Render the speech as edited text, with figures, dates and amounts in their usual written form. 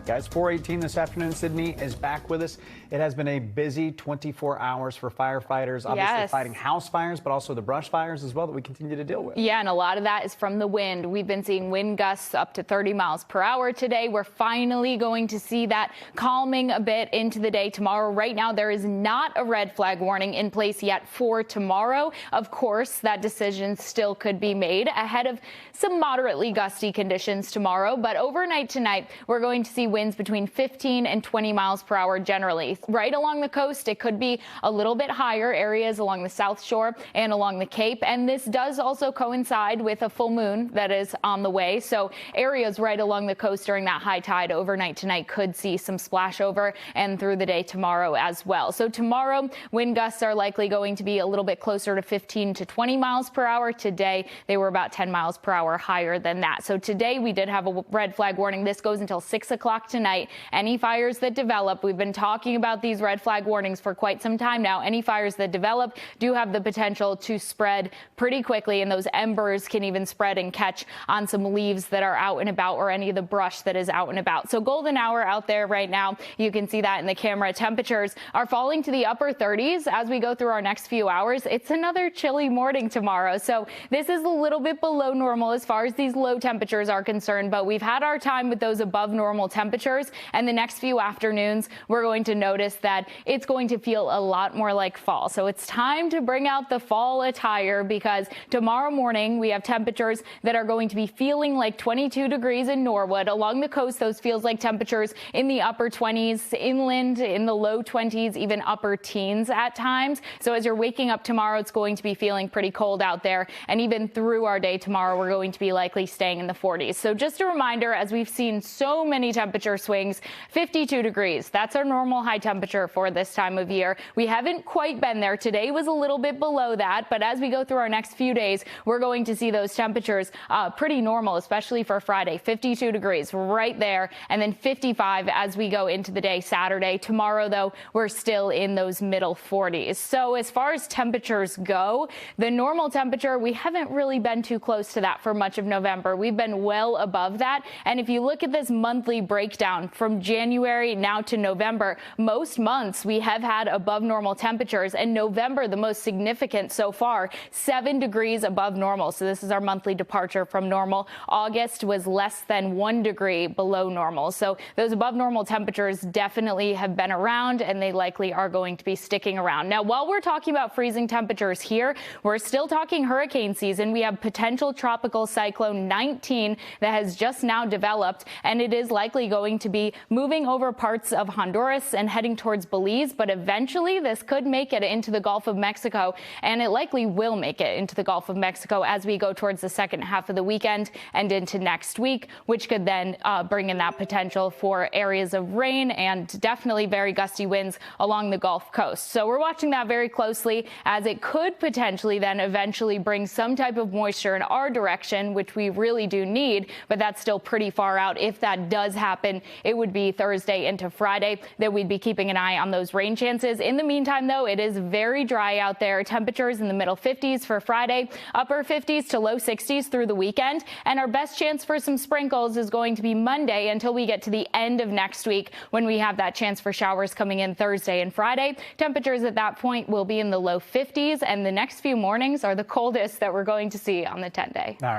Guys, 4:18 this afternoon. Sydney is back with us. It has been a busy 24 hours for firefighters, obviously fighting house fires, but also the brush fires as well that we continue to deal with. Yeah, and a lot of that is from the wind. We've been seeing wind gusts up to 30 miles per hour today. We're finally going to see that calming a bit into the day tomorrow. Right now, there is not a red flag warning in place yet for tomorrow. Of course, that decision still could be made ahead of some moderately gusty conditions tomorrow. But overnight tonight, we're going to see winds between 15 and 20 miles per hour generally. Right along the coast, it could be a little bit higher, areas along the South Shore and along the Cape. And this does also coincide with a full moon that is on the way. So areas right along the coast during that high tide overnight tonight could see some splash over and through the day tomorrow as well. So tomorrow, wind gusts are likely going to be a little bit closer to 15 to 20 miles per hour. Today, they were about 10 miles per hour higher than that. So today we did have a red flag warning. This goes until 6 o'clock tonight. Any fires that develop, we've been talking about these red flag warnings for quite some time now. Any fires that develop do have the potential to spread pretty quickly, and those embers can even spread and catch on some leaves that are out and about or any of the brush that is out and about. So golden hour out there right now. You can see that in the camera. Temperatures are falling to the upper 30s as we go through our next few hours. It's another chilly morning tomorrow. So this is a little bit below normal as far as these low temperatures are concerned, but we've had our time with those above normal temperatures, and the next few afternoons we're going to notice that it's going to feel a lot more like fall. So it's time to bring out the fall attire, because tomorrow morning we have temperatures that are going to be feeling like 22 degrees in Norwood. Along the coast, those feels like temperatures in the upper 20s, inland in the low 20s, even upper teens at times. So as you're waking up tomorrow, it's going to be feeling pretty cold out there, and even through our day tomorrow, we're going to be likely staying in the 40s. So just a reminder, as we've seen so many temperature swings, 52 degrees, that's our normal high temperature for this time of year. We haven't quite been there. Today was a little bit below that, but as we go through our next few days, we're going to see those temperatures pretty normal, especially for Friday. 52 degrees right there, and then 55 as we go into the day Saturday. Tomorrow, though, we're still in those middle 40s. So as far as temperatures go, the normal temperature, we haven't really been too close to that for much of November. We've been well above that. And if you look at this monthly breakdown from January now to November, most months we have had above normal temperatures, and November, the most significant so far, 7 degrees above normal. So this is our monthly departure from normal. August was less than 1 degree below normal. So those above normal temperatures definitely have been around, and they likely are going to be sticking around. Now, while we're talking about freezing temperatures here, we're still talking hurricane season. We have potential tropical cyclone 19 that has just now developed, and it is likely going to be moving over parts of Honduras and heading towards Belize. But eventually this could make it into the Gulf of Mexico, and it likely will make it into the Gulf of Mexico as we go towards the second half of the weekend and into next week, which could then bring in that potential for areas of rain and definitely very gusty winds along the Gulf Coast. So we're watching that very closely, as it could potentially then eventually bring some type of moisture in our direction, which we really do need, but that's still pretty far out. If that does happen, it would be Thursday into Friday that we'd be keeping an eye on those rain chances. In the meantime, though, it is very dry out there. Temperatures in the middle 50s for Friday, upper 50s to low 60s through the weekend, and our best chance for some sprinkles is going to be Monday until we get to the end of next week, when we have that chance for showers coming in Thursday and Friday. Temperatures at that point will be in the low 50s, and the next few mornings are the coldest that we're going to see on the 10-day.